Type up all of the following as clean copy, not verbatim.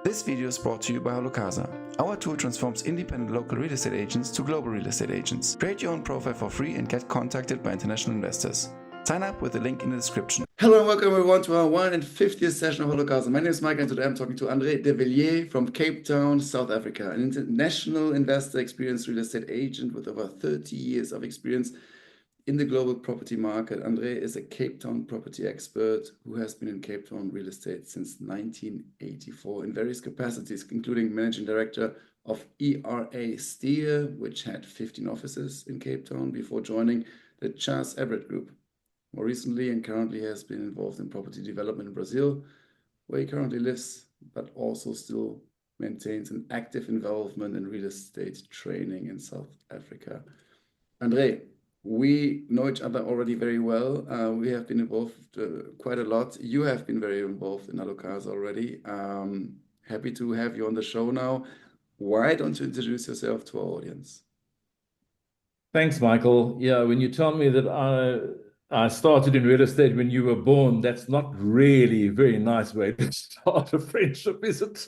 This video is brought to you by HalloCasa. Our tool transforms independent local real estate agents to global real estate agents. Create your own profile for free and get contacted by international investors. Sign up with the link in the description. Hello and welcome everyone to our 150th session of HalloCasa. My name is Mike and today I'm talking to Andre de Villiers from Cape Town, South Africa, an international investor, experienced real estate agent with over 30 years of experience in the global property market. Andre is a Cape Town property expert who has been in Cape Town real estate since 1984 in various capacities, including managing director of ERA Steer, which had 15 offices in Cape Town before joining the Charles Everett Group. More recently and currently has been involved in property development in Brazil, where he currently lives, but also still maintains an active involvement in real estate training in South Africa. Andre, we know each other already very well. We have been involved quite a lot. You have been very involved in HalloCasa already. Happy to have you on the show now. Why don't you introduce yourself to our audience? Thanks, Michael. Yeah, when you tell me that I started in real estate when you were born, that's not really a very nice way to start a friendship, is it?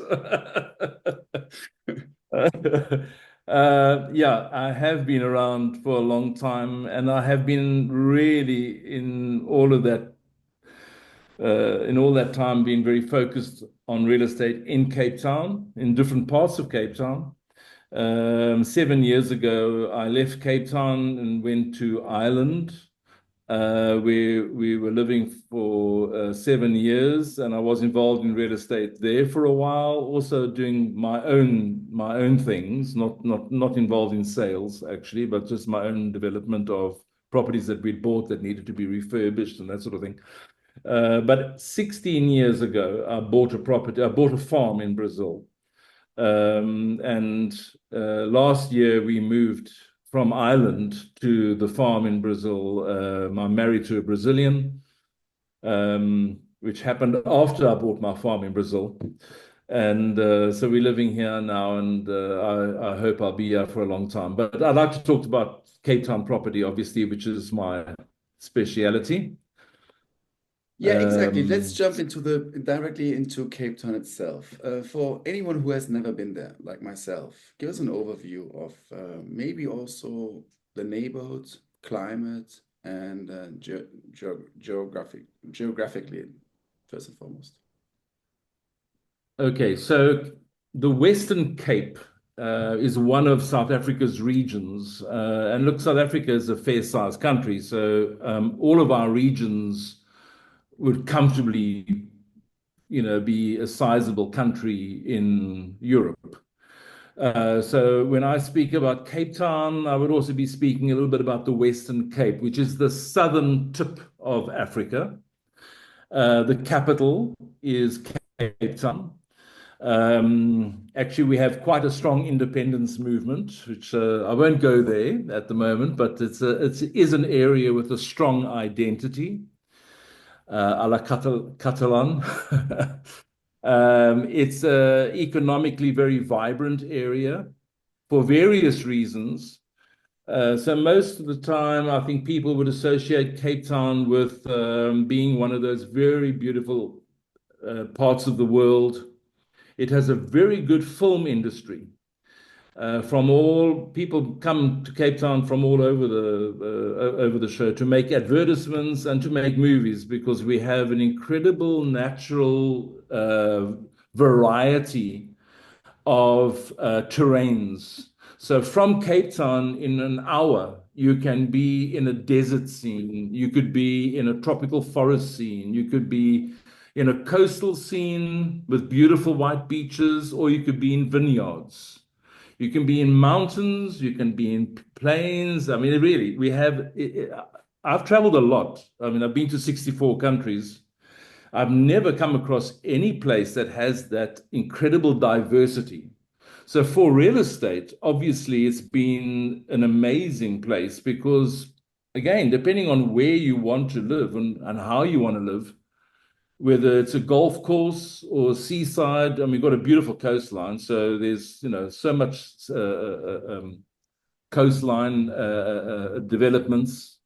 Yeah, I have been around for a long time, and I have been really in all that time being very focused on real estate in Cape Town, in different parts of Cape Town. 7 years ago, I left Cape Town and went to Ireland, where we were living for 7 years, and I was involved in real estate there for a while, also doing my own things, not involved in sales actually, but just my own development of properties that we'd bought that needed to be refurbished and that sort of thing. But 16 years ago, I bought a farm in Brazil. Last year we moved from Ireland to the farm in Brazil. I'm married to a Brazilian, which happened after I bought my farm in Brazil. And so we're living here now, and I hope I'll be here for a long time. But I'd like to talk about Cape Town property, obviously, which is my speciality. Yeah, exactly. Let's jump directly into Cape Town itself. For anyone who has never been there, like myself, give us an overview of maybe also the neighborhood, climate, and geographically, first and foremost. Okay, so the Western Cape is one of South Africa's regions. And look, South Africa is a fair-sized country, so all of our regions would comfortably, be a sizable country in Europe. So when I speak about Cape Town, I would also be speaking a little bit about the Western Cape, which is the southern tip of Africa. The capital is Cape Town. Actually, we have quite a strong independence movement, which I won't go there at the moment, but it is an area with a strong identity. A la Catalan. It's an economically very vibrant area for various reasons. So most of the time, I think people would associate Cape Town with being one of those very beautiful parts of the world. It has a very good film industry. People come to Cape Town from all over the show to make advertisements and to make movies, because we have an incredible natural variety of terrains. So from Cape Town, in an hour, you can be in a desert scene, you could be in a tropical forest scene, you could be in a coastal scene with beautiful white beaches, or you could be in vineyards. You can be in mountains, you can be in plains. I mean, really, I've traveled a lot. I mean, I've been to 64 countries. I've never come across any place that has that incredible diversity. So for real estate, obviously, it's been an amazing place because, again, depending on where you want to live and how you want to live, whether it's a golf course or seaside, and we've got a beautiful coastline. So there's, so much coastline developments.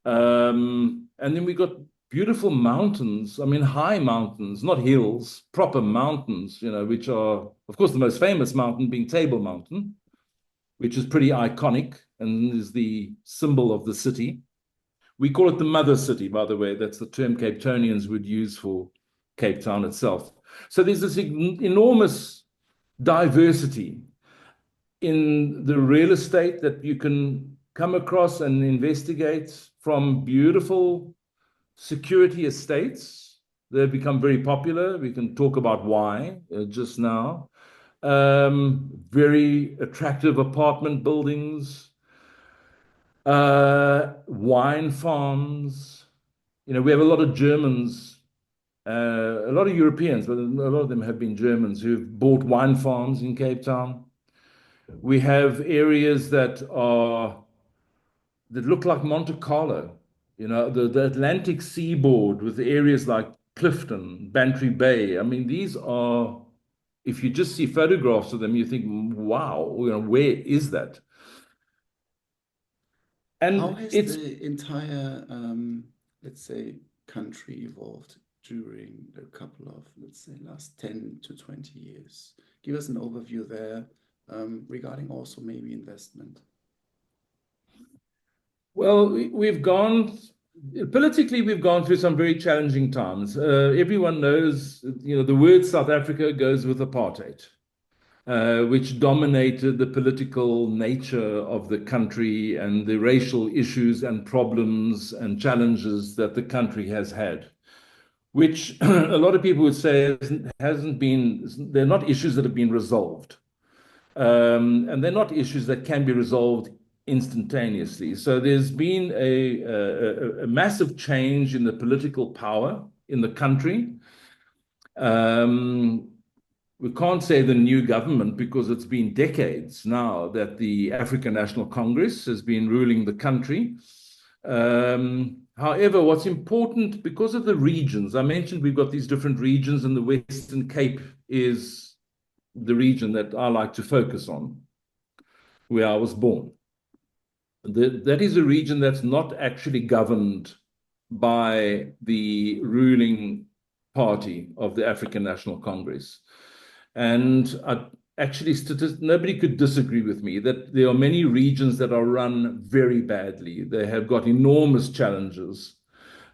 And then we got beautiful mountains. I mean, high mountains, not hills, proper mountains, which are, of course, the most famous mountain being Table Mountain, which is pretty iconic and is the symbol of the city. We call it the mother city, by the way. That's the term Cape Townians would use for Cape Town itself. So there's this enormous diversity in the real estate that you can come across and investigate, from beautiful security estates. They've become very popular. We can talk about why just now. Very attractive apartment buildings, wine farms. We have a lot of Germans, a lot of Europeans, but a lot of them have been Germans who've bought wine farms in Cape Town. We have areas that look like Monte Carlo, the Atlantic seaboard with areas like Clifton, Bantry Bay. I mean, these are, if you just see photographs of them, you think, wow, where is that? And how has the entire, let's say, country evolved during a couple of, let's say, last 10 to 20 years? Give us an overview there, regarding also maybe investment. Well, politically, we've gone through some very challenging times. Everyone knows, the word South Africa goes with apartheid, which dominated the political nature of the country and the racial issues and problems and challenges that the country has had, which a lot of people would say they're not issues that have been resolved. And they're not issues that can be resolved instantaneously. So there's been a massive change in the political power in the country. We can't say the new government, because it's been decades now that the African National Congress has been ruling the country. However, what's important, because of the regions, I mentioned we've got these different regions, and the Western Cape is the region that I like to focus on, where I was born. That is a region that's not actually governed by the ruling party of the African National Congress. And actually, nobody could disagree with me that there are many regions that are run very badly. They have got enormous challenges.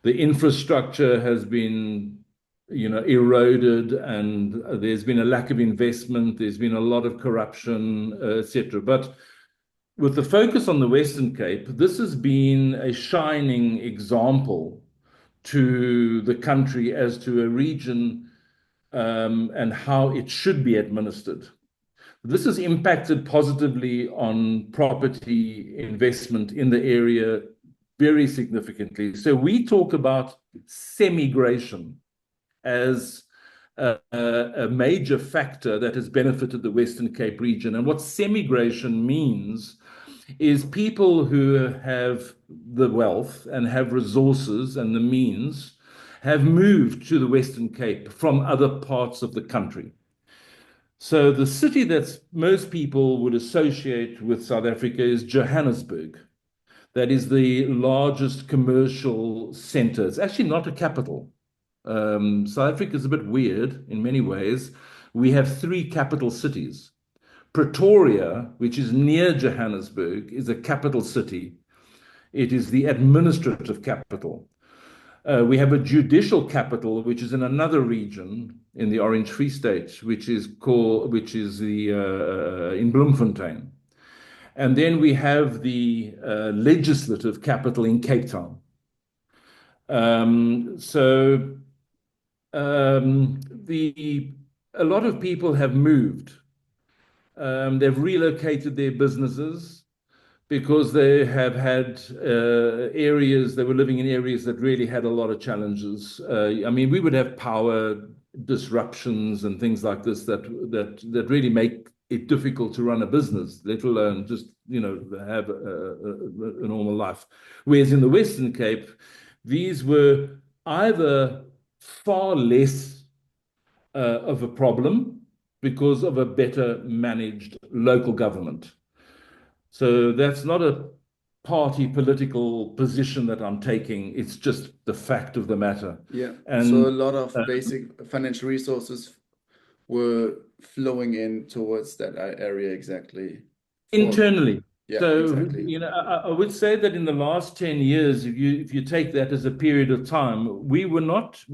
The infrastructure has been eroded, and there's been a lack of investment. There's been a lot of corruption, etc. But with the focus on the Western Cape, this has been a shining example to the country as to a region and how it should be administered. This has impacted positively on property investment in the area very significantly. So we talk about semigration as a major factor that has benefited the Western Cape region. And what semigration means is people who have the wealth and have resources and the means have moved to the Western Cape from other parts of the country. So the city that most people would associate with South Africa is Johannesburg. That is the largest commercial center. It's actually not a capital. South Africa is a bit weird in many ways. We have 3 capital cities. Pretoria, which is near Johannesburg, is a capital city. It is the administrative capital. We have a judicial capital, which is in another region in the Orange Free State, which is in Bloemfontein. And then we have the legislative capital in Cape Town. A lot of people have moved. They've relocated their businesses because they have had areas, they were living in areas that really had a lot of challenges. I mean, we would have power disruptions and things like this that really make it difficult to run a business, let alone just, have a normal life. Whereas in the Western Cape, these were either far less of a problem because of a better managed local government. So that's not party political position that I'm taking. It's just the fact of the matter. Yeah. And So a lot of basic financial resources were flowing in towards that area exactly. internally. Yeah, So, exactly. I would say that in the last 10 years, if you take that as a period of time, we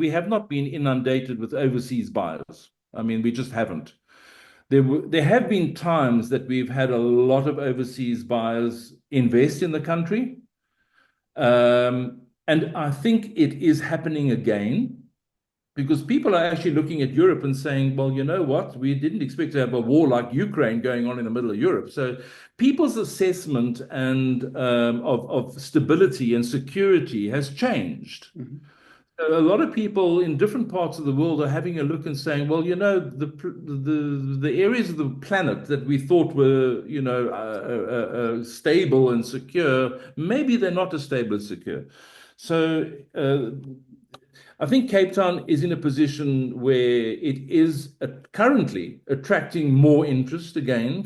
have not been inundated with overseas buyers. I mean, we just haven't. There have been times that we've had a lot of overseas buyers invest in the country. And I think it is happening again, because people are actually looking at Europe and saying, well, you know what? We didn't expect to have a war like Ukraine going on in the middle of Europe. So people's assessment and of stability and security has changed. Mm-hmm. A lot of people in different parts of the world are having a look and saying, well, you know, the areas of the planet that we thought were, you know, stable and secure, maybe they're not as stable and secure. So I think Cape Town is in a position where it is currently attracting more interest again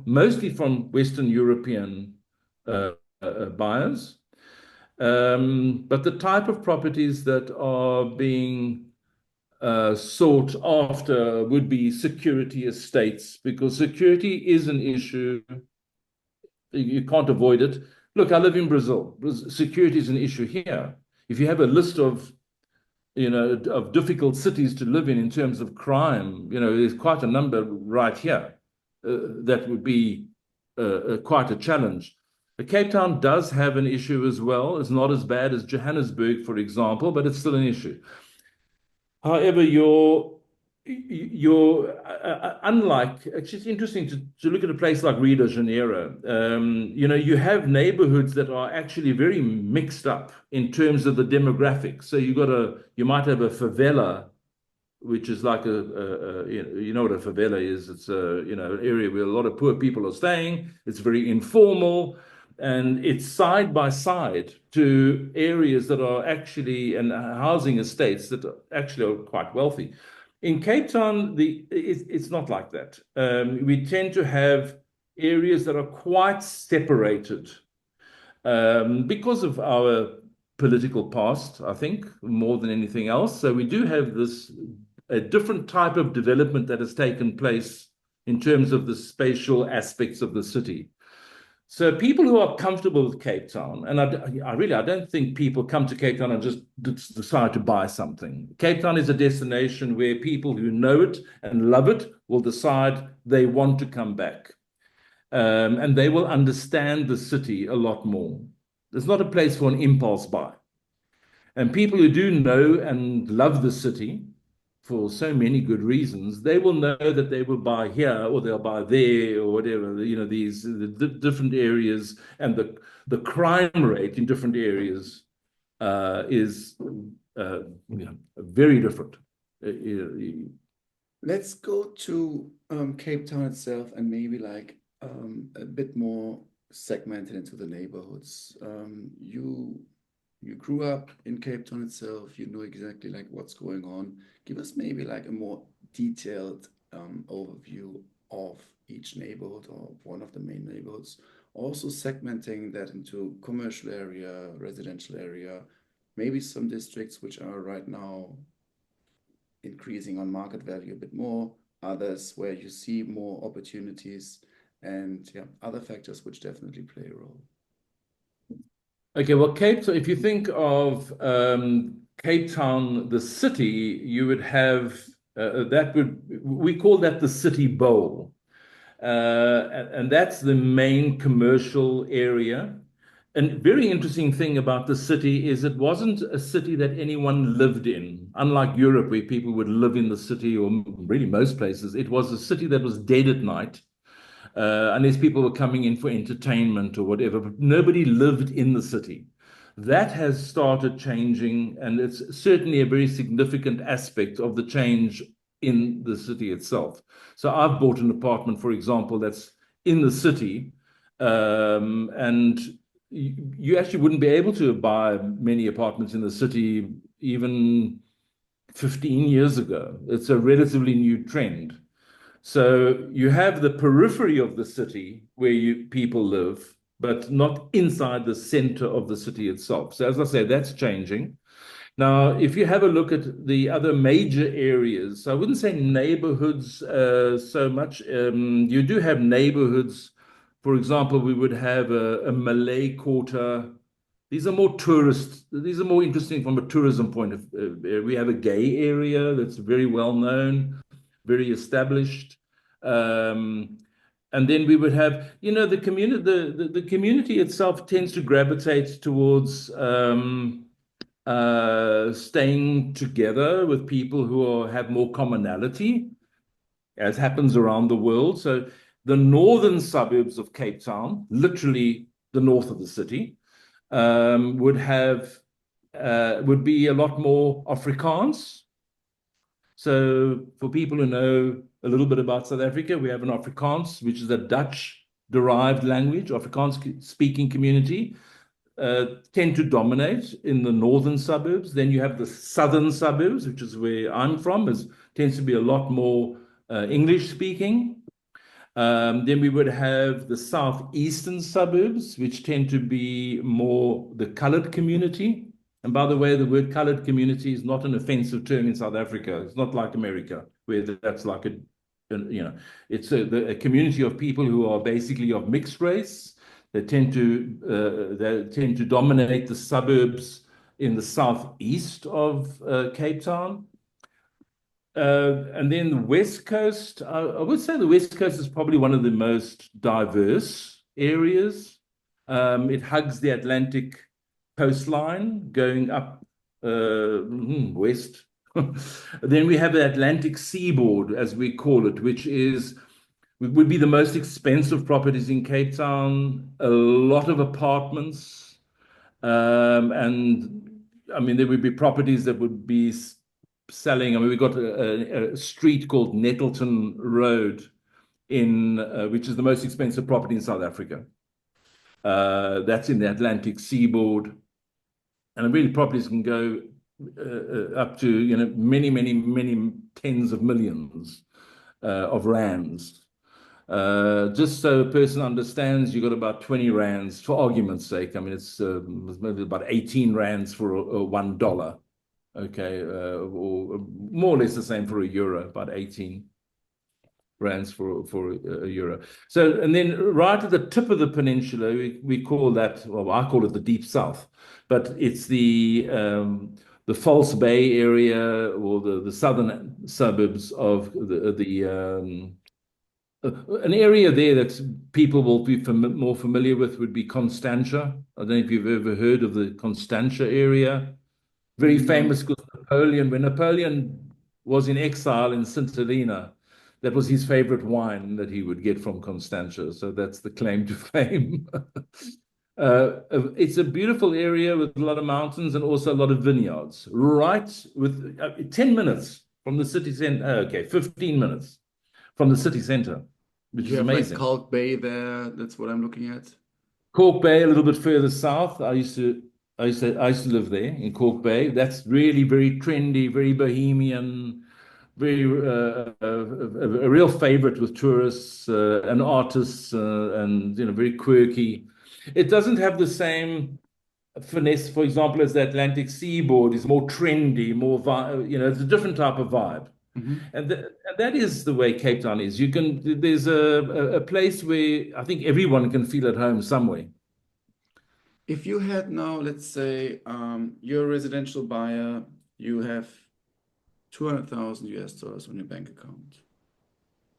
mostly from Western European buyers. But the type of properties that are being sought after would be security estates, because security is an issue. You can't avoid it. Look, I live in Brazil. Security is an issue here. If you have a list of difficult cities to live in terms of crime, there's quite a number right here that would be quite a challenge. Cape Town does have an issue as well. It's not as bad as Johannesburg, for example, but it's still an issue. However, unlike, actually, it's interesting to look at a place like Rio de Janeiro. You have neighborhoods that are actually very mixed up in terms of the demographics. So you might have a favela, which is like you know what a favela is. It's an area where a lot of poor people are staying. It's very informal, and it's side by side to areas that are actually, and housing estates that actually are quite wealthy. In Cape Town, it's not like that. We tend to have areas that are quite separated because of our political past, I think, more than anything else. So we do have a different type of development that has taken place in terms of the spatial aspects of the city. So people who are comfortable with Cape Town, and I don't think people come to Cape Town and just decide to buy something. Cape Town is a destination where people who know it and love it will decide they want to come back. And they will understand the city a lot more. It's not a place for an impulse buy. And people who do know and love the city for so many good reasons, they will know that they will buy here or they'll buy there or whatever, the different areas, and the crime rate in different areas is very different. Let's go to Cape Town itself and maybe like a bit more segmented into the neighborhoods. You grew up in Cape Town itself, you know exactly like what's going on. Give us maybe like a more detailed overview of each neighborhood or one of the main neighborhoods. Also segmenting that into commercial area, residential area, maybe some districts which are right now increasing on market value a bit more, others where you see more opportunities, and other factors which definitely play a role. Okay, well, Cape Town, if you think of Cape Town, the city, you would have we call that the City Bowl. And that's the main commercial area. And very interesting thing about the city is it wasn't a city that anyone lived in. Unlike Europe, where people would live in the city, or really most places, it was a city that was dead at night. Unless people were coming in for entertainment or whatever, but nobody lived in the city. That has started changing, and it's certainly a very significant aspect of the change in the city itself. So I've bought an apartment, for example, that's in the city, and you actually wouldn't be able to buy many apartments in the city even 15 years ago. It's a relatively new trend. So you have the periphery of the city where people live, but not inside the center of the city itself. So as I say, that's changing. Now, if you have a look at the other major areas, so I wouldn't say neighborhoods so much. You do have neighborhoods. For example, we would have a Malay Quarter. These are more tourist. These are more interesting from a tourism point of view. We have a gay area that's very well known, very established. And then we would have, the community. The community itself tends to gravitate towards staying together with people who have more commonality, as happens around the world. So the northern suburbs of Cape Town, literally the north of the city, would be a lot more Afrikaans. So for people who know a little bit about South Africa, we have an Afrikaans, which is a Dutch-derived language, Afrikaans-speaking community. Tend to dominate in the northern suburbs. Then you have the southern suburbs, which is where I'm from, tends to be a lot more English speaking. Then we would have the southeastern suburbs, which tend to be more the colored community. And by the way, the word colored community is not an offensive term in South Africa. It's not like America, where that's like it's a community of people who are basically of mixed race. They tend to dominate the suburbs in the southeast of Cape Town. And then the West Coast, I would say the West Coast is probably one of the most diverse areas. It hugs the Atlantic coastline going up west. Then we have the Atlantic seaboard, as we call it, which would be the most expensive properties in Cape Town, a lot of apartments. And I mean, there would be properties that would be selling. I mean, we've got a street called Nettleton Road which is the most expensive property in South Africa. That's in the Atlantic seaboard. And really properties can go up to, many, many, many tens of millions of rands. Just so a person understands, you got about 20 rands, for argument's sake. I mean, it's maybe about 18 rands for $1. Okay, or more or less the same for a euro, about 18 rands for a euro. So, and then right at the tip of the peninsula, we call that, well, I call it the Deep South, but it's the False Bay area, or the southern suburbs of an area there that people will be more familiar with would be Constantia. I don't know if you've ever heard of the Constantia area. Very famous because when Napoleon was in exile in St. Helena, that was his favorite wine that he would get from Constantia. So that's the claim to fame. It's a beautiful area with a lot of mountains and also a lot of vineyards. Right with 10 minutes from the city center. 15 minutes from the city center, which is amazing. Like Kalk Bay there. That's what I'm looking at. Cork Bay, a little bit further south. I used to live there in Cork Bay. That's really very trendy, very bohemian, very a real favorite with tourists and artists, and very quirky. It doesn't have the same finesse, for example, as the Atlantic seaboard. Is more trendy, more it's a different type of vibe. Mm-hmm. And that is the way Cape Town is. There's a place where I think everyone can feel at home somewhere. If you had now, let's say, you're a residential buyer, you have 200,000 US dollars on your bank account,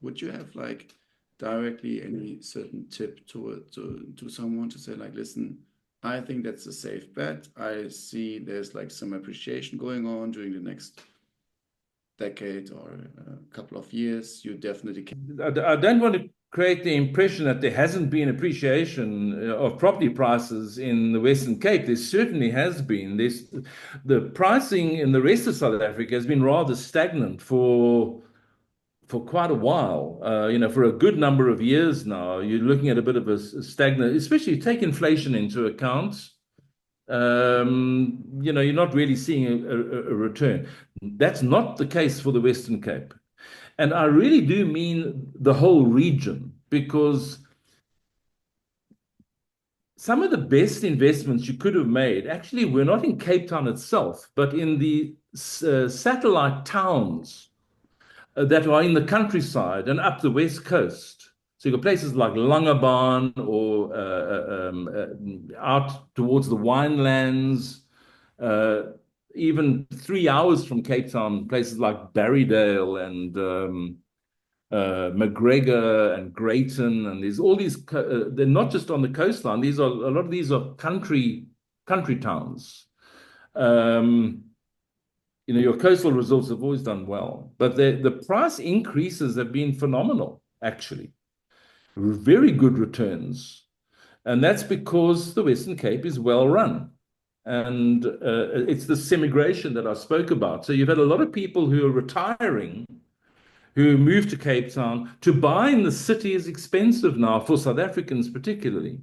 would you have like directly any certain tip to someone to say like, listen, I think that's a safe bet. I see there's like some appreciation going on during the next decade or a couple of years. You definitely can. I don't want to create the impression that there hasn't been appreciation of property prices in the Western Cape. There certainly has been. The pricing in the rest of South Africa has been rather stagnant for quite a while. For a good number of years now. You're looking at a bit of a stagnant, especially take inflation into account. You're not really seeing a return. That's not the case for the Western Cape. And I really do mean the whole region, because some of the best investments you could have made actually were not in Cape Town itself, but in the satellite towns that are in the countryside and up the west coast. So you've got places like Langebaan or out towards the winelands, even 3 hours from Cape Town, places like Barrydale and McGregor and Greyton, and there's all these. They're not just on the coastline. A lot of these are country towns. Your coastal resorts have always done well, but the price increases have been phenomenal, actually. Very good returns. And that's because the Western Cape is well run. And it's this immigration that I spoke about. So you've had a lot of people who are retiring, who moved to Cape Town. To buy in the city is expensive now, for South Africans particularly.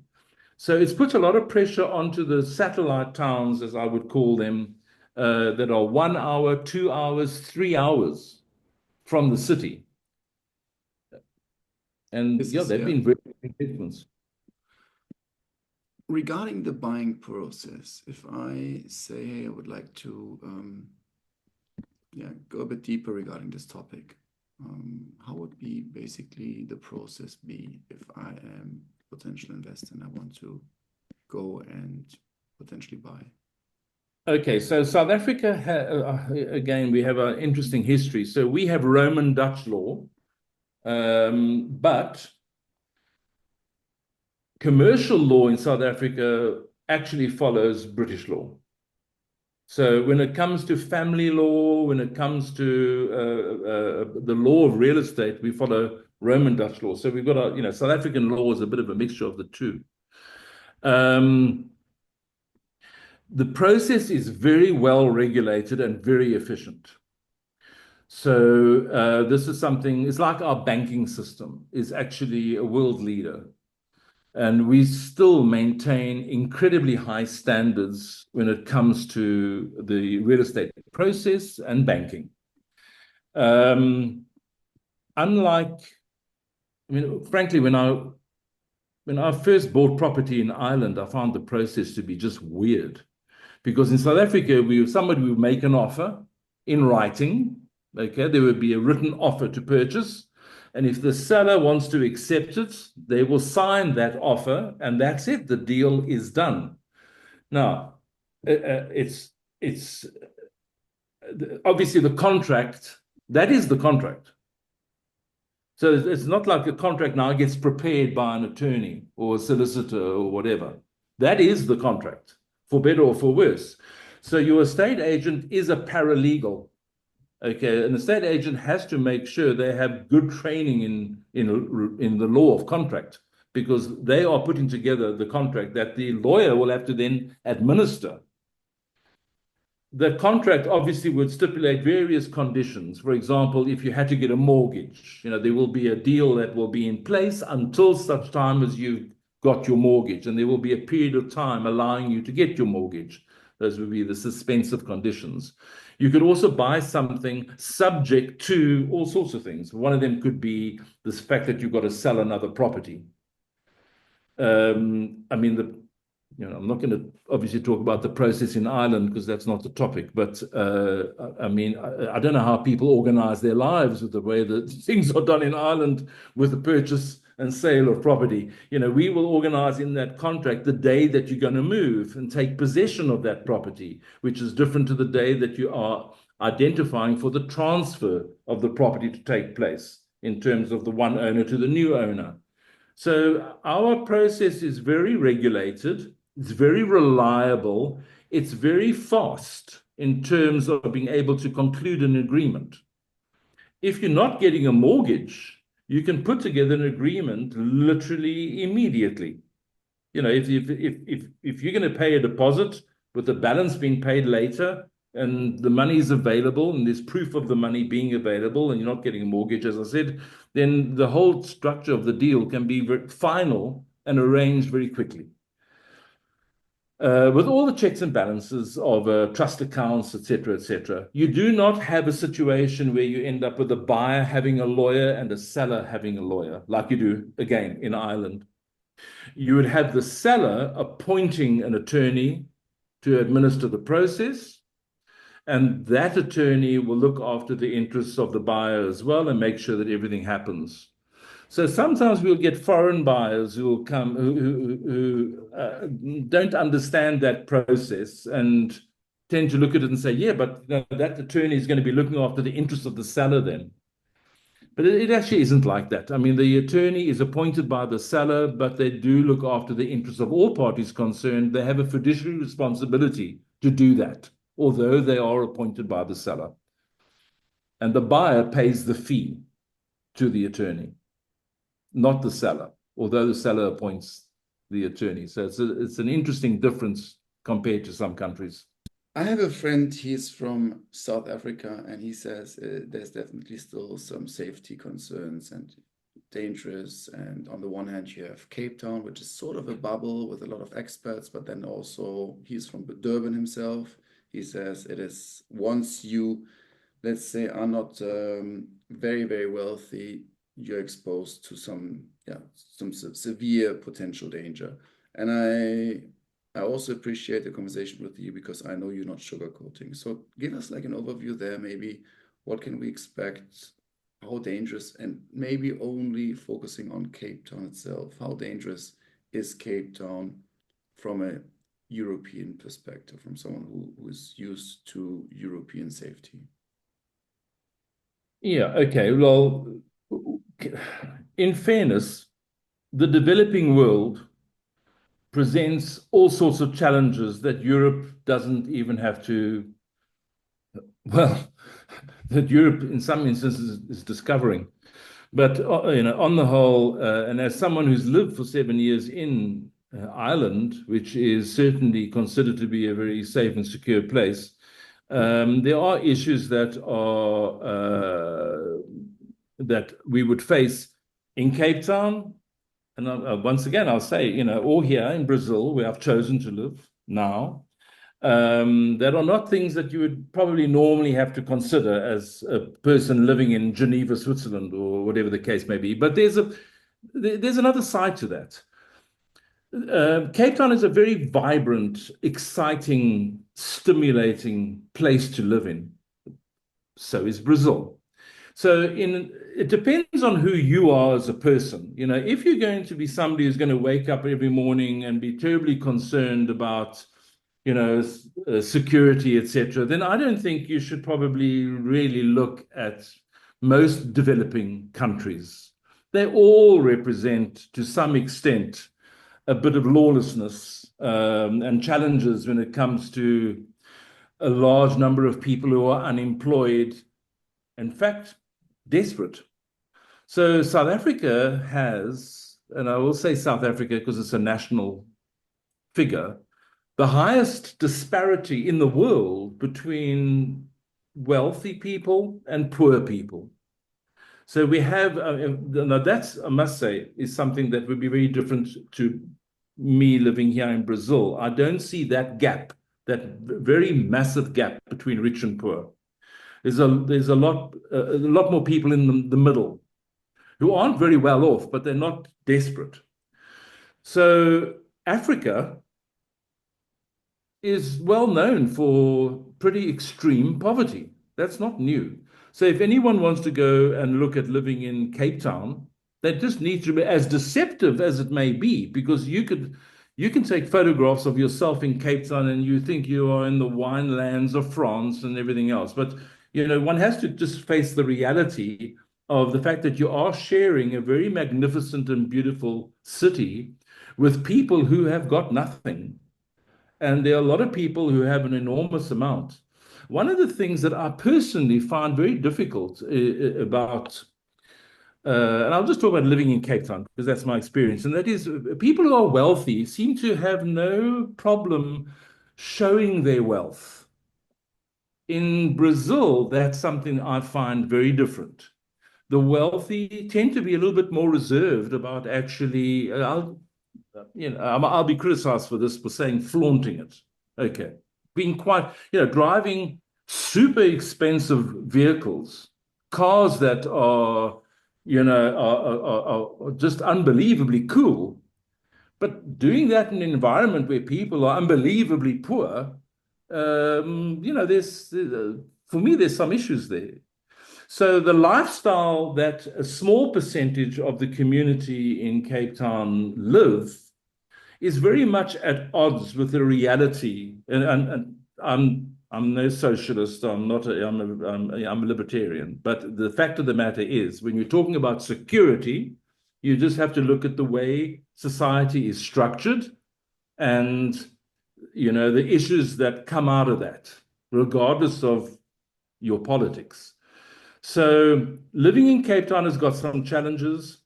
So it's put a lot of pressure onto the satellite towns, as I would call them, that are 1 hour, 2 hours, 3 hours from the city. And they've been very big difference. Regarding the buying process, if I say, hey, I would like to go a bit deeper regarding this topic, how would be basically the process be if I am a potential investor and I want to go and potentially buy? Okay, so South Africa, again, we have an interesting history. So we have Roman Dutch law, but commercial law in South Africa actually follows British law. So when it comes to family law, when it comes to the law of real estate, we follow Roman Dutch law. So we've got South African law is a bit of a mixture of the two. The process is very well regulated and very efficient. So this is something, it's like our banking system is actually a world leader. And we still maintain incredibly high standards when it comes to the real estate process and banking. Frankly, when I first bought property in Ireland, I found the process to be just weird. Because in South Africa, somebody would make an offer in writing. Okay, there would be a written offer to purchase. And if the seller wants to accept it, they will sign that offer, and that's it. The deal is done. Now, it's obviously the contract, that is the contract. So it's not like a contract now gets prepared by an attorney or a solicitor or whatever. That is the contract, for better or for worse. So your estate agent is a paralegal. Okay, an estate agent has to make sure they have good training in the law of contract, because they are putting together the contract that the lawyer will have to then administer. The contract obviously would stipulate various conditions. For example, if you had to get a mortgage, there will be a deal that will be in place until such time as you've got your mortgage, and there will be a period of time allowing you to get your mortgage. Those would be the suspensive conditions. You could also buy something subject to all sorts of things. One of them could be this fact that you've got to sell another property. I'm not going to obviously talk about the process in Ireland because that's not the topic, but I don't know how people organize their lives with the way that things are done in Ireland with the purchase and sale of property. We will organize in that contract the day that you're going to move and take possession of that property, which is different to the day that you are identifying for the transfer of the property to take place in terms of the one owner to the new owner. So our process is very regulated, it's very reliable, it's very fast in terms of being able to conclude an agreement. If you're not getting a mortgage, you can put together an agreement literally immediately. If you're going to pay a deposit with the balance being paid later and the money is available and there's proof of the money being available and you're not getting a mortgage, as I said, then the whole structure of the deal can be very final and arranged very quickly. With all the checks and balances of trust accounts, etc., you do not have a situation where you end up with a buyer having a lawyer and a seller having a lawyer, like you do, again, in Ireland. You would have the seller appointing an attorney to administer the process, and that attorney will look after the interests of the buyer as well and make sure that everything happens. So sometimes we'll get foreign buyers who will come who don't understand that process and tend to look at it and say, yeah, but that attorney is going to be looking after the interests of the seller then. But it actually isn't like that. I mean, the attorney is appointed by the seller, but they do look after the interests of all parties concerned. They have a fiduciary responsibility to do that, although they are appointed by the seller. And the buyer pays the fee to the attorney, not the seller, although the seller appoints the attorney. So it's an interesting difference compared to some countries. I have a friend, he's from South Africa, and he says there's definitely still some safety concerns and dangerous. And on the one hand, you have Cape Town, which is sort of a bubble with a lot of experts, but then also he's from Durban himself. He says it is once you, let's say, are not very, very wealthy, you're exposed to some severe potential danger. And I also appreciate the conversation with you because I know you're not sugarcoating. So give us like an overview there, maybe what can we expect, how dangerous, and maybe only focusing on Cape Town itself. How dangerous is Cape Town from a European perspective, from someone who is used to European safety? Yeah, okay. Well, in fairness, the developing world presents all sorts of challenges that Europe doesn't even have to, well, that Europe in some instances is discovering. But on the whole, and as someone who's lived for 7 years in Ireland, which is certainly considered to be a very safe and secure place, there are issues that we would face in Cape Town. And once again, I'll say, or here in Brazil, where I've chosen to live now, that are not things that you would probably normally have to consider as a person living in Geneva, Switzerland, or whatever the case may be. But there's another side to that. Cape Town is a very vibrant, exciting, stimulating place to live in. So is Brazil. So it depends on who you are as a person. If you're going to be somebody who's going to wake up every morning and be terribly concerned about, security, etc., then I don't think you should probably really look at most developing countries. They all represent, to some extent, a bit of lawlessness and challenges when it comes to a large number of people who are unemployed. In fact, desperate. So South Africa has, and I will say South Africa because it's a national figure, the highest disparity in the world between wealthy people and poor people. So we have, now that's, I must say, is something that would be very different to me living here in Brazil. I don't see that gap, that very massive gap between rich and poor. There's a lot more people in the middle who aren't very well off, but they're not desperate. So Africa is well known for pretty extreme poverty. That's not new. So if anyone wants to go and look at living in Cape Town, they just need to be as deceptive as it may be, because you can take photographs of yourself in Cape Town and you think you are in the wine lands of France and everything else. But one has to just face the reality of the fact that you are sharing a very magnificent and beautiful city with people who have got nothing. And there are a lot of people who have an enormous amount. One of the things that I personally find very difficult about, and I'll just talk about living in Cape Town because that's my experience, and that is people who are wealthy seem to have no problem showing their wealth. In Brazil, that's something I find very different. The wealthy tend to be a little bit more reserved about actually, I'll be criticized for this, for saying flaunting it. Okay. Being quite, driving super expensive vehicles, cars that are, are just unbelievably cool. But doing that in an environment where people are unbelievably poor, for me, there's some issues there. So the lifestyle that a small percentage of the community in Cape Town live is very much at odds with the reality. And I'm no socialist. I'm not. I'm a libertarian. But the fact of the matter is, when you're talking about security, you just have to look at the way society is structured, and the issues that come out of that, regardless of your politics. So living in Cape Town has got some challenges.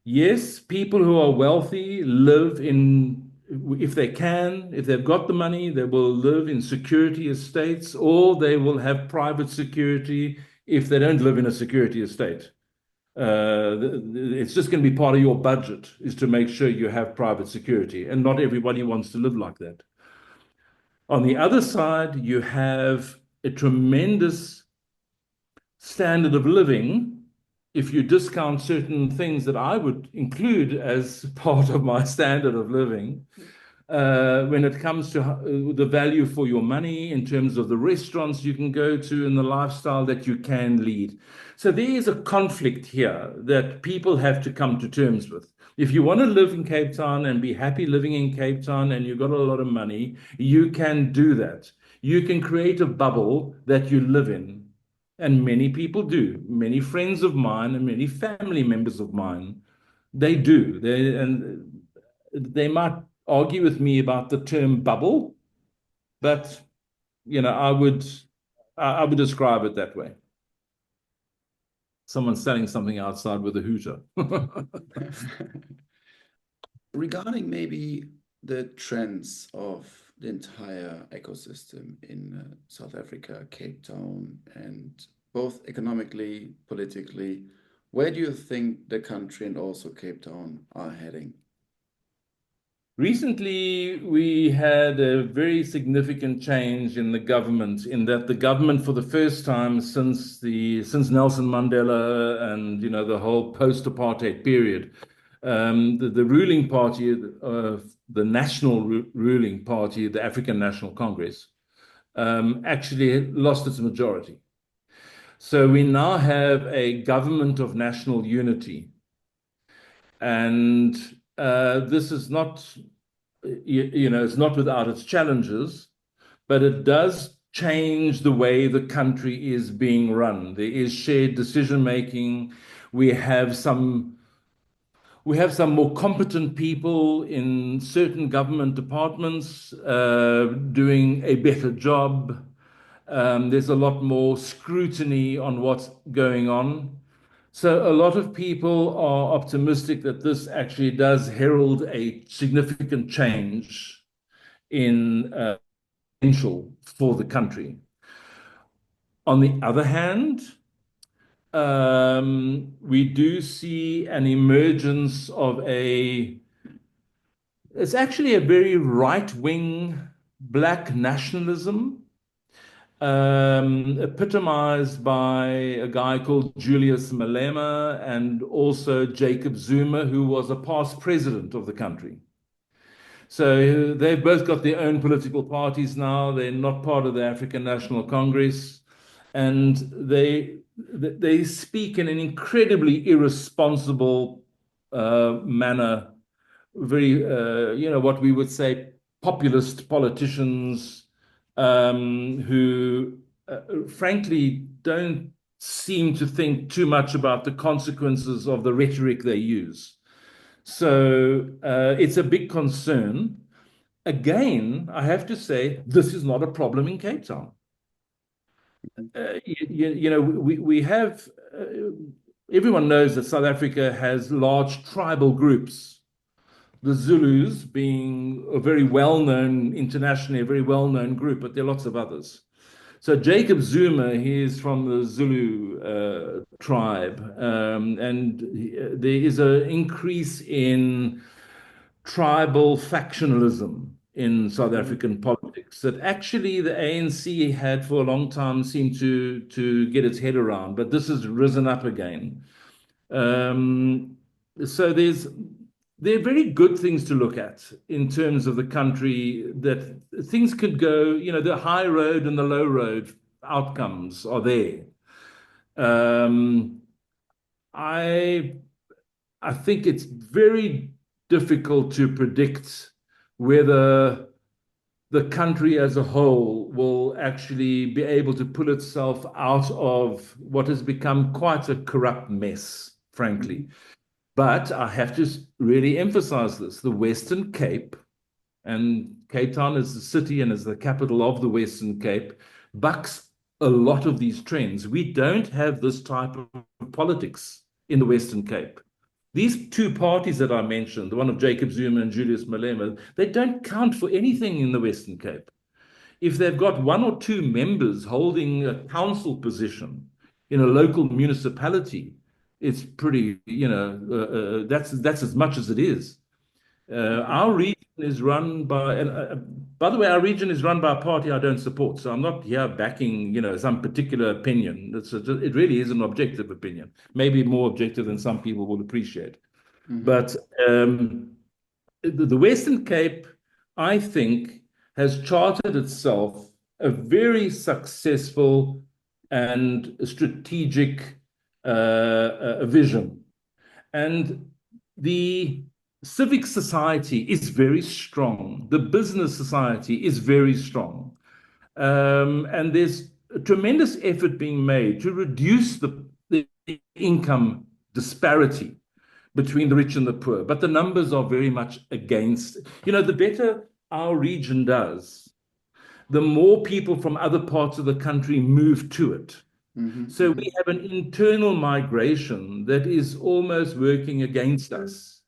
Yes, people who are wealthy live in, if they can, if they've got the money, they will live in security estates, or they will have private security if they don't live in a security estate. It's just going to be part of your budget is to make sure you have private security, and not everybody wants to live like that. On the other side, you have a tremendous standard of living if you discount certain things that I would include as part of my standard of living, when it comes to the value for your money in terms of the restaurants you can go to and the lifestyle that you can lead. So there is a conflict here that people have to come to terms with. If you want to live in Cape Town and be happy living in Cape Town and you've got a lot of money, you can do that. You can create a bubble that you live in. And many people do. Many friends of mine and many family members of mine, they do. They might argue with me about the term bubble, but I would describe it that way. Someone selling something outside with a hooter. Regarding maybe the trends of the entire ecosystem in South Africa, Cape Town, and both economically, politically, where do you think the country and also Cape Town are heading? Recently, we had a very significant change in the government, in that the government, for the first time since Nelson Mandela and the whole post-apartheid period, the ruling party, the national ruling party, the African National Congress, actually lost its majority. So we now have a government of national unity. And this is not, it's not without its challenges, but it does change the way the country is being run. There is shared decision making. We have some more competent people in certain government departments doing a better job. There's a lot more scrutiny on what's going on. So a lot of people are optimistic that this actually does herald a significant change in potential for the country. On the other hand, we do see an emergence of it's actually a very right-wing black nationalism, epitomized by a guy called Julius Malema and also Jacob Zuma, who was a past president of the country. So they've both got their own political parties now. They're not part of the African National Congress, and they speak in an incredibly irresponsible manner. Very, what we would say populist politicians who, frankly, don't seem to think too much about the consequences of the rhetoric they use. So it's a big concern. Again, I have to say, this is not a problem in Cape Town. We have, everyone knows that South Africa has large tribal groups. The Zulus being a very well-known, internationally, a very well-known group, but there are lots of others. So Jacob Zuma, he is from the Zulu tribe, and there is an increase in tribal factionalism in South African politics that actually the ANC had for a long time seemed to get its head around, but this has risen up again. So There are very good things to look at in terms of the country, that things could go, the high road and the low road outcomes are there. Um, I I think it's very difficult to predict whether the country as a whole will actually be able to pull itself out of what has become quite a corrupt mess, frankly. But I have to really emphasize this. The Western Cape, and Cape Town is the city and is the capital of the Western Cape, bucks a lot of these trends. We don't have this type of politics in the Western Cape. These two parties that I mentioned, the one of Jacob Zuma and Julius Malema, they don't count for anything in the Western Cape. If they've got one or two members holding a council position in a local municipality, it's pretty, that's as much as it is. Our region is run by the way, our region is run by a party I don't support. So I'm not here backing, some particular opinion. It really is an objective opinion, maybe more objective than some people will appreciate. But the Western Cape, I think, has charted itself a very successful and strategic vision. And the civic society is very strong. The business society is very strong. And there's a tremendous effort being made to reduce the income disparity between the rich and the poor. But the numbers are very much against. The better our region does, the more people from other parts of the country move to it. So we have an internal migration that is almost working against us.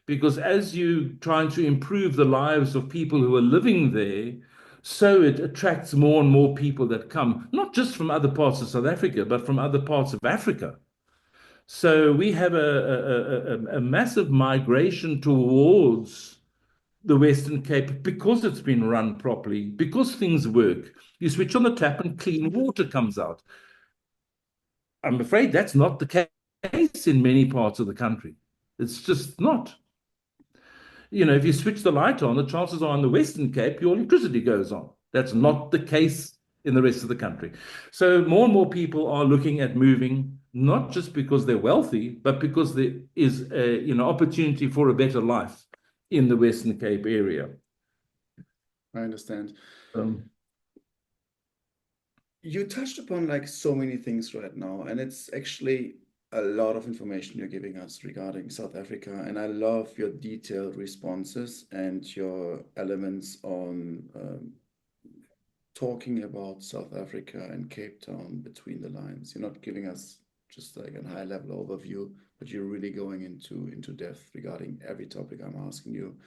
Because as you trying to improve the lives of people who are living there, so it attracts more and more people that come, not just from other parts of South Africa, but from other parts of Africa. So we have a massive migration towards the Western Cape because it's been run properly, because things work. You switch on the tap and clean water comes out. I'm afraid that's not the case in many parts of the country. It's just not. If you switch the light on, the chances are in the Western Cape, your electricity goes on. That's not the case in the rest of the country. So more and more people are looking at moving, not just because they're wealthy, but because there is a opportunity for a better life in the Western Cape area. I understand. You touched upon like so many things right now, and it's actually a lot of information you're giving us regarding South Africa, and I love your detailed responses and your elements on talking about South Africa and Cape Town between the lines. You're not giving us just like a high-level overview, but you're really going into depth regarding every topic I'm asking you.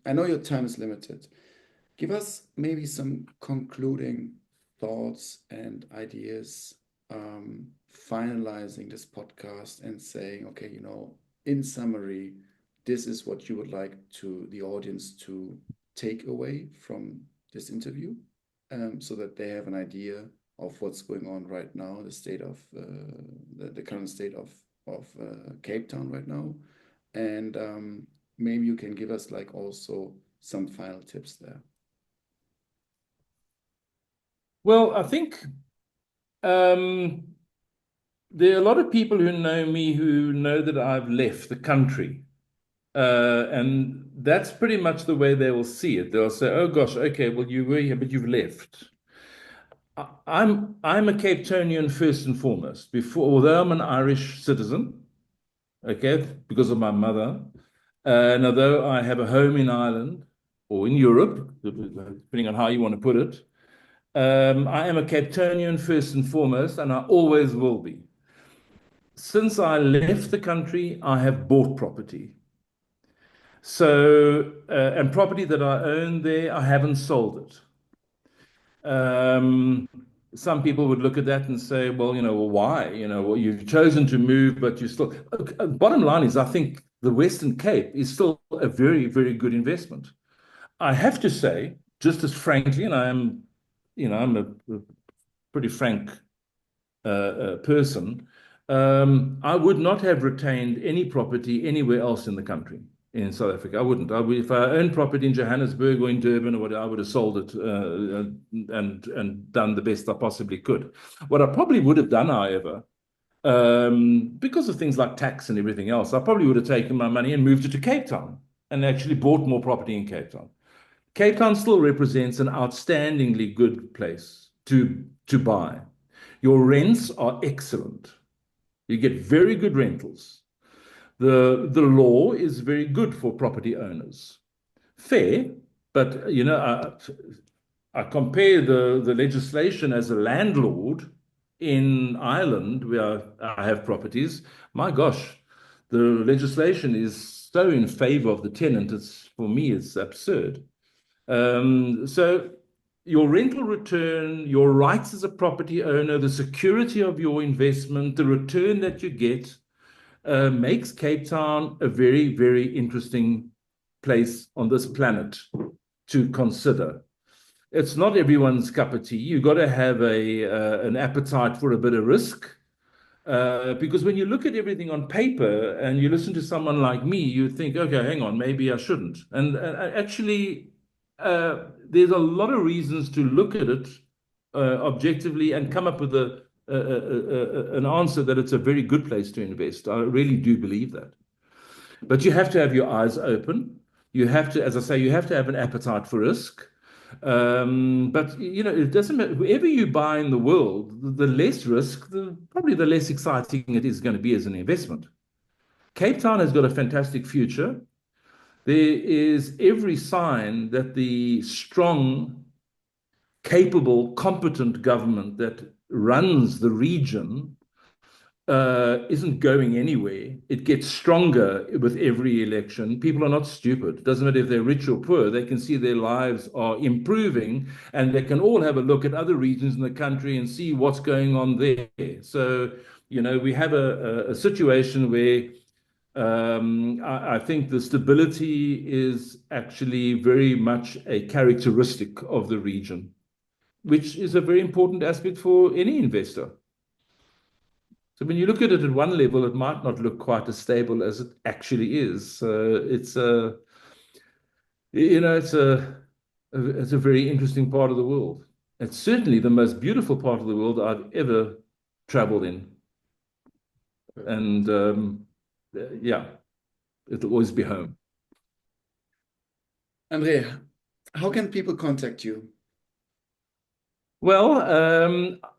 I know your time is limited. Give us maybe some concluding thoughts and ideas, finalizing this podcast and saying, okay, in summary, this is what you would like the audience to take away from this interview, so that they have an idea of what's going on right now, the state of the current state of Cape Town right now, and maybe you can give us like also some final tips there. Well, I think there are a lot of people who know me who know that I've left the country. And that's pretty much the way they will see it. They'll say, oh gosh, okay, well, you were here, but you've left. I'm a Cape Townian first and foremost, although I'm an Irish citizen, okay, because of my mother. And although I have a home in Ireland or in Europe, depending on how you want to put it, I am a Cape Townian first and foremost, and I always will be. Since I left the country, I have bought property. So, and property that I own there, I haven't sold it. Some people would look at that and say, well, why? Well, you've chosen to move, but you still. Bottom line is, I think the Western Cape is still a very, very good investment. I have to say, just as frankly, and I'm a pretty frank person. I would not have retained any property anywhere else in the country, in South Africa. I wouldn't. If I owned property in Johannesburg or in Durban or whatever, I would have sold it and done the best I possibly could. What I probably would have done, however, because of things like tax and everything else, I probably would have taken my money and moved it to Cape Town and actually bought more property in Cape Town. Cape Town still represents an outstandingly good place to buy. Your rents are excellent. You get very good rentals. The law is very good for property owners. Fair, but I compare the legislation as a landlord in Ireland, where I have properties. My gosh, the legislation is so in favor of the tenant. For me, it's absurd. So your rental return, your rights as a property owner, the security of your investment, the return that you get, makes Cape Town a very, very interesting place on this planet to consider. It's not everyone's cup of tea. You've got to have an appetite for a bit of risk. Because when you look at everything on paper and you listen to someone like me, you think, okay, hang on, maybe I shouldn't. And actually, there's a lot of reasons to look at it objectively and come up with an answer that it's a very good place to invest. I really do believe that. But you have to have your eyes open. You have to, as I say, you have to have an appetite for risk. But it doesn't matter. Wherever you buy in the world, the less risk, probably the less exciting it is going to be as an investment. Cape Town has got a fantastic future. There is every sign that the strong, capable, competent government that runs the region isn't going anywhere. It gets stronger with every election. People are not stupid. It doesn't matter if they're rich or poor. They can see their lives are improving, and they can all have a look at other regions in the country and see what's going on there. So, we have a situation where I think the stability is actually very much a characteristic of the region, which is a very important aspect for any investor. So when you look at it at one level, it might not look quite as stable as it actually is. It's a very interesting part of the world. It's certainly the most beautiful part of the world I've ever traveled in. And it'll always be home. Andre, how can people contact you? Well,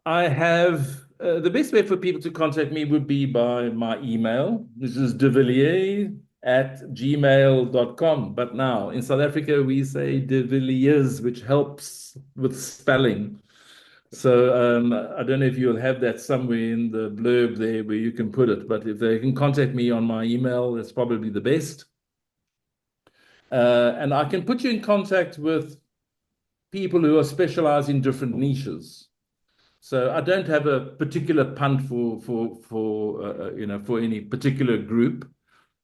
I have the best way for people to contact me would be by my email. This is devilliers@gmail.com. But now in South Africa, we say de Villiers, which helps with spelling. So I don't know if you'll have that somewhere in the blurb there where you can put it. But if they can contact me on my email, that's probably the best. And I can put you in contact with people who are specialized in different niches. So I don't have a particular punt for any particular group.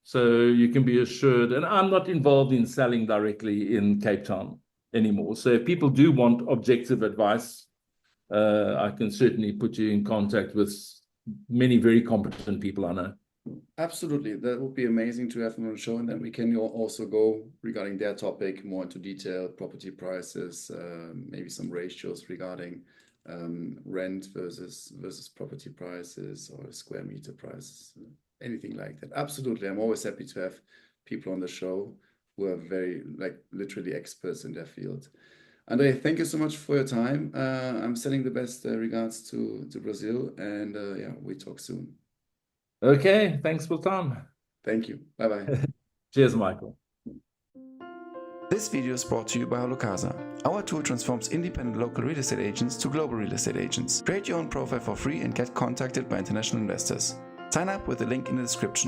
So you can be assured, and I'm not involved in selling directly in Cape Town anymore. So if people do want objective advice, I can certainly put you in contact with many very competent people I know. Absolutely. That would be amazing to have them on the show. And then we can also go regarding their topic more into detail, property prices, maybe some ratios regarding rent versus property prices or square meter prices, anything like that. Absolutely. I'm always happy to have people on the show who are very, literally experts in their field. Andre, thank you so much for your time. I'm sending the best regards to Brazil, and we talk soon. Okay, thanks for time. Thank you. Bye-bye. Cheers, Michael. This video is brought to you by HalloCasa. Our tool transforms independent local real estate agents to global real estate agents. Create your own profile for free and get contacted by international investors. Sign up with the link in the description.